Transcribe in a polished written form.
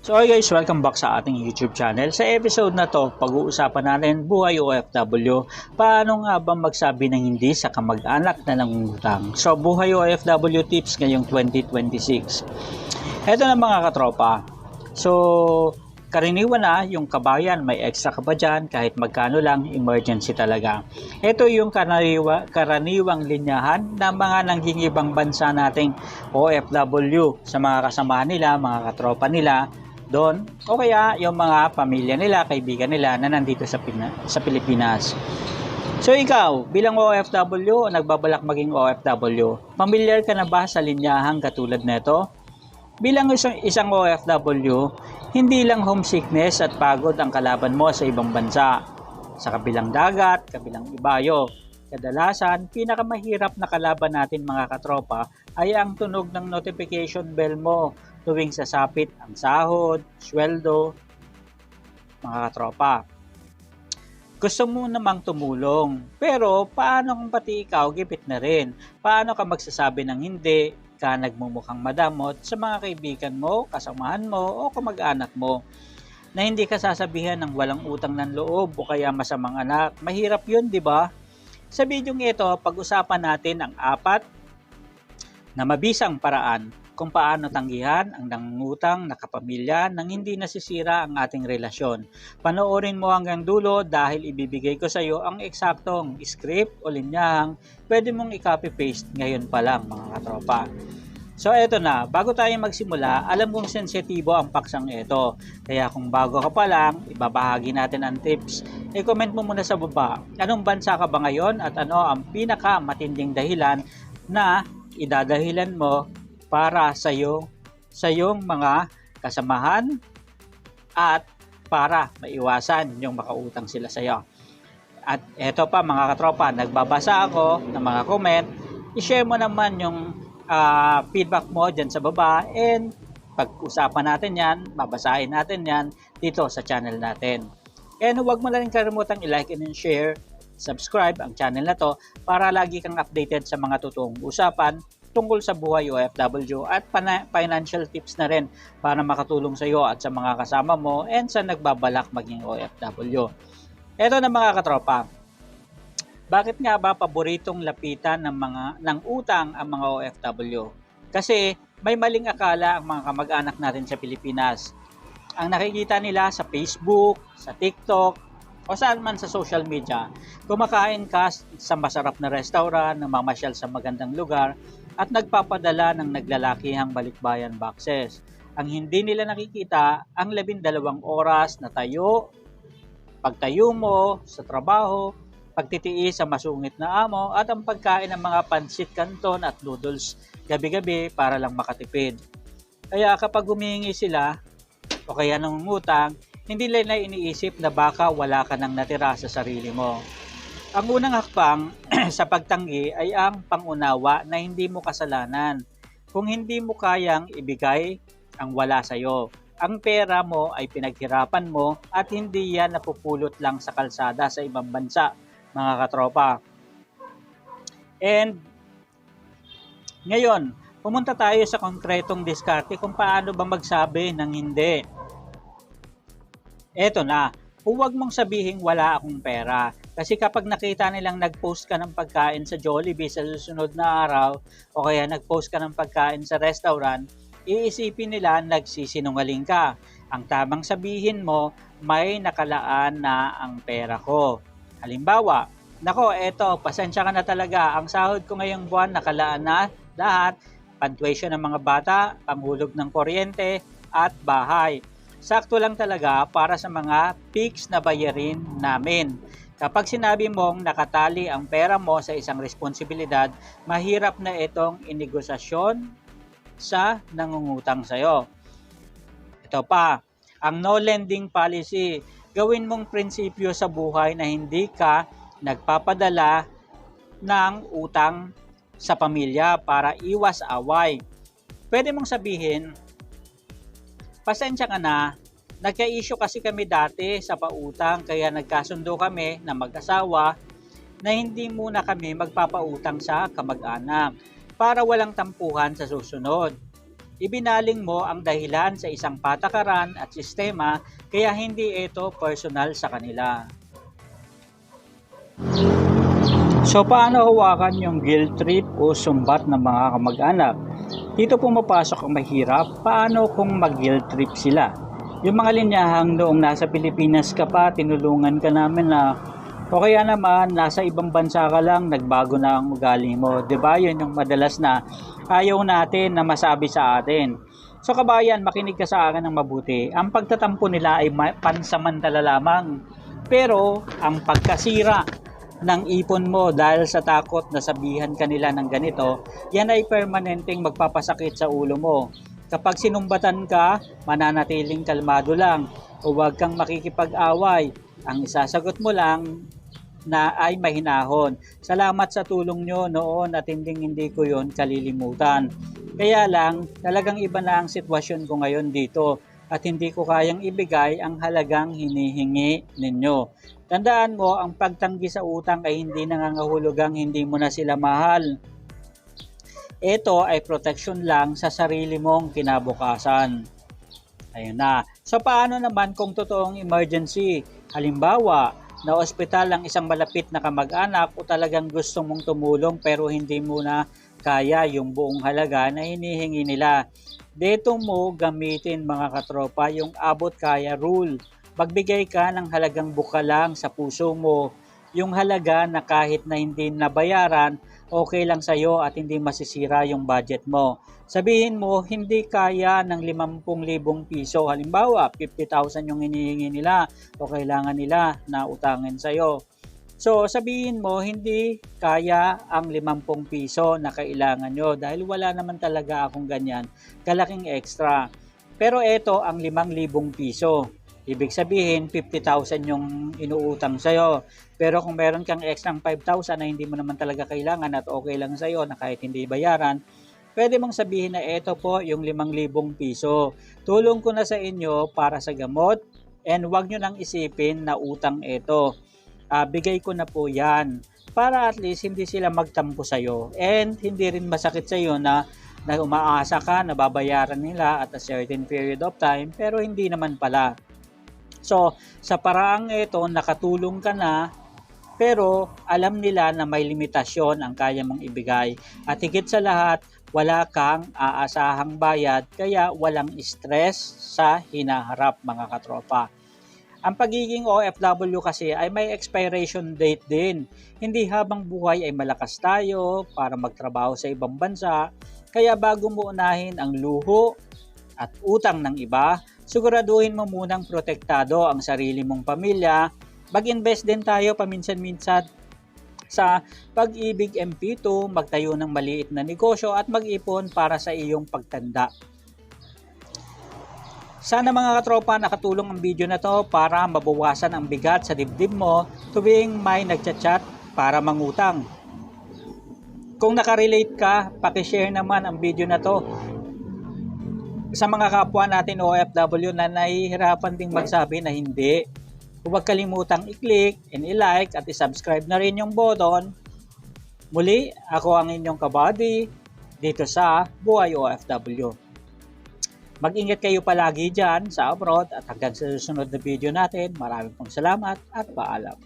So guys, welcome back sa ating YouTube channel. Sa episode na to, pag-uusapan natin buhay OFW. Paano nga ba magsabi ng hindi sa kamag-anak na nangungutang? So buhay OFW tips ngayong 2026. Ito na mga katropa. So karaniwan na yung kabayan, may extra ka ba dyan? Kahit magkano lang, emergency talaga. Ito yung karaniwang linyahan ng mga nanggingibang bansa nating OFW sa mga kasamahan nila, mga katropa nila doon, o kaya yung mga pamilya nila, kaibigan nila na nandito sa Pilipinas. So ikaw, bilang OFW o nagbabalak maging OFW, familiar ka na ba sa linyahang katulad nito? Bilang isang OFW, hindi lang homesickness at pagod ang kalaban mo sa ibang bansa. Sa kabilang dagat, kabilang ibayo. Kadalasan, pinakamahirap na kalaban natin mga katropa ay ang tunog ng notification bell mo tuwing sasapit ang sahod, sweldo, mga katropa. Gusto mo namang tumulong, pero paano kung pati ikaw gipit na rin? Paano ka magsasabi ng hindi ka nagmumukhang madamot sa mga kaibigan mo, kasamahan mo o kamag-anak mo? Na hindi ka sasabihan ng walang utang ng loob o kaya masamang anak. Mahirap yun, di ba? Sa bidyong ito, pag-usapan natin ang 4 na mabisang paraan kung paano tanggihan ang nangungutang na kapamilya nang hindi nasisira ang ating relasyon. Panoorin mo hanggang dulo dahil ibibigay ko sa iyo ang eksaktong script o linyahang pwede mong i-copy-paste ngayon pa lang mga katropa. So eto na, bago tayo magsimula, alam kong sensitibo ang paksang ito. Kaya kung bago ka pa lang, ibabahagi natin ang tips. I-comment mo muna sa baba, anong bansa ka ba ngayon at ano ang pinaka-matinding dahilan na idadahilan mo para sa iyong mga kasamahan at para maiwasan yung makautang sila sa iyo. At eto pa mga katropa, nagbabasa ako ng mga comment, i-share mo naman yung feedback mo dyan sa baba and pag-usapan natin yan, babasahin natin yan dito sa channel natin. And huwag mo na rin kalimutang i-like and share, subscribe ang channel na to para lagi kang updated sa mga totoong usapan tungkol sa buhay OFW at financial tips na rin para makatulong sa iyo at sa mga kasama mo and sa nagbabalak maging OFW. Eto na mga katropa. Bakit nga ba paboritong lapitan ng utang ang mga OFW? Kasi may maling akala ang mga kamag-anak natin sa Pilipinas. Ang nakikita nila sa Facebook, sa TikTok, o saan man sa social media, kumakain ka sa masarap na restaurant, namamasyal sa magandang lugar, at nagpapadala ng naglalakihang balikbayan boxes. Ang hindi nila nakikita, ang 12 oras na pagtayo mo sa trabaho, pagtitiis sa masungit na amo, at ang pagkain ng mga pansit canton at noodles gabi-gabi para lang makatipid. Kaya kapag humihingi sila o kaya nangungutang, hindi nila iniisip na baka wala ka nang natira sa sarili mo. Ang unang hakbang sa pagtanggi ay ang pangunawa na hindi mo kasalanan. Kung hindi mo kayang ibigay ang wala sa iyo, ang pera mo ay pinaghirapan mo at hindi yan napupulot lang sa kalsada sa ibang bansa, mga katropa. And ngayon, pumunta tayo sa konkretong diskarte kung paano ba magsabi ng hindi. Eto na, huwag mong sabihin wala akong pera. Kasi kapag nakita nilang nag-post ka ng pagkain sa Jollibee sa susunod na araw o kaya nag-post ka ng pagkain sa restaurant, iisipin nila nagsisinungaling ka. Ang tamang sabihin mo, may nakalaan na ang pera ko. Halimbawa, nako eto, pasensya ka na talaga. Ang sahod ko ngayong buwan nakalaan na lahat, pantuition ng mga bata, panghulog ng kuryente at bahay. Sakto lang talaga para sa mga peaks na bayarin namin. Kapag sinabi mong nakatali ang pera mo sa isang responsibilidad, mahirap na itong inegosasyon sa nangungutang sa'yo. Ito pa, ang no lending policy. Gawin mong prinsipyo sa buhay na hindi ka nagpapadala ng utang sa pamilya para iwas away. Pwede mong sabihin, pasensya ka na, nagka-issue kasi kami dati sa pautang kaya nagkasundo kami na mag-asawa na hindi muna kami magpapautang sa kamag-anak para walang tampuhan sa susunod. Ibinaling mo ang dahilan sa isang patakaran at sistema kaya hindi ito personal sa kanila. So paano hawakan yung guilt trip o sumbat ng mga kamag-anak? Dito pumapasok ang mahirap, paano kung mag-guilt trip sila? Yung mga linyahang noong nasa Pilipinas ka pa, tinulungan ka namin na o kaya naman nasa ibang bansa ka lang, nagbago na ang ugali mo. 'Di ba? Yun yung madalas na ayaw natin na masabi sa atin. So kabayan, makinig ka sa akin ng mabuti. Ang pagtatampo nila ay pansamantala lamang. Pero ang pagkasira ng ipon mo dahil sa takot na sabihan kanila ng ganito, yan ay permanenteng magpapasakit sa ulo mo. Kapag sinumbatan ka, mananatiling kalmado lang o huwag kang makikipag-away. Ang isasagot mo lang na ay mahinahon. Salamat sa tulong nyo noon at hindi ko yon kalilimutan. Kaya lang, talagang iba na ang sitwasyon ko ngayon dito at hindi ko kayang ibigay ang halagang hinihingi ninyo. Tandaan mo, ang pagtanggi sa utang ay hindi nangangahulugang hindi mo na sila mahal. Ito ay protection lang sa sarili mong kinabukasan. Ayun na. So paano naman kung totoong emergency? Halimbawa, na ospital ang isang malapit na kamag-anak o talagang gusto mong tumulong pero hindi mo na kaya yung buong halaga na hinihingi nila. Dito mo gamitin mga katropa yung abot kaya rule. Magbigay ka ng halagang buka lang sa puso mo. Yung halaga na kahit na hindi nabayaran, okay lang sa'yo at hindi masisira yung budget mo. Sabihin mo, hindi kaya ng 50,000 piso. Halimbawa, 50,000 yung hinihingi nila o kailangan nila na utangin sa'yo. So, sabihin mo, hindi kaya ang 50 piso na kailangan nyo dahil wala naman talaga akong ganyan, kalaking extra. Pero ito ang 5,000 piso. Ibig sabihin, 50,000 yung inuutang sa'yo. Pero kung meron kang extra 5,000 na hindi mo naman talaga kailangan at okay lang sa'yo na kahit hindi bayaran, pwede mong sabihin na ito po yung 5,000 piso. Tulong ko na sa inyo para sa gamot and huwag nyo nang isipin na utang ito. Bigay ko na po yan para at least hindi sila magtampo sa'yo and hindi rin masakit sa'yo na umaasa ka na babayaran nila at a certain period of time pero hindi naman pala. So, sa paraang ito, nakatulong ka na, pero alam nila na may limitasyon ang kaya mong ibigay. At higit sa lahat, wala kang aasahang bayad, kaya walang stress sa hinaharap mga katropa. Ang pagiging OFW kasi ay may expiration date din. Hindi habang buhay ay malakas tayo para magtrabaho sa ibang bansa, kaya bago mo unahin ang luho at utang ng iba, siguraduhin mo munang protektado ang sarili mong pamilya. Mag-invest din tayo paminsan-minsan sa Pag-ibig MP2, magtayo ng maliit na negosyo at mag-ipon para sa iyong pagtanda. Sana mga katropa nakatulong ang video na to para mabawasan ang bigat sa dibdib mo tuwing may nagchat-chat para mangutang. Kung nakarelate ka, pakishare naman ang video na to sa mga kapwa natin OFW na nahihirapan ding magsabi na hindi. Huwag kalimutang i-click and i-like at i-subscribe na rin yung button. Muli, ako ang inyong kabady dito sa Buhay OFW. Mag-ingat kayo palagi dyan sa abroad at hanggang sa susunod na video natin. Maraming pong salamat at paalam.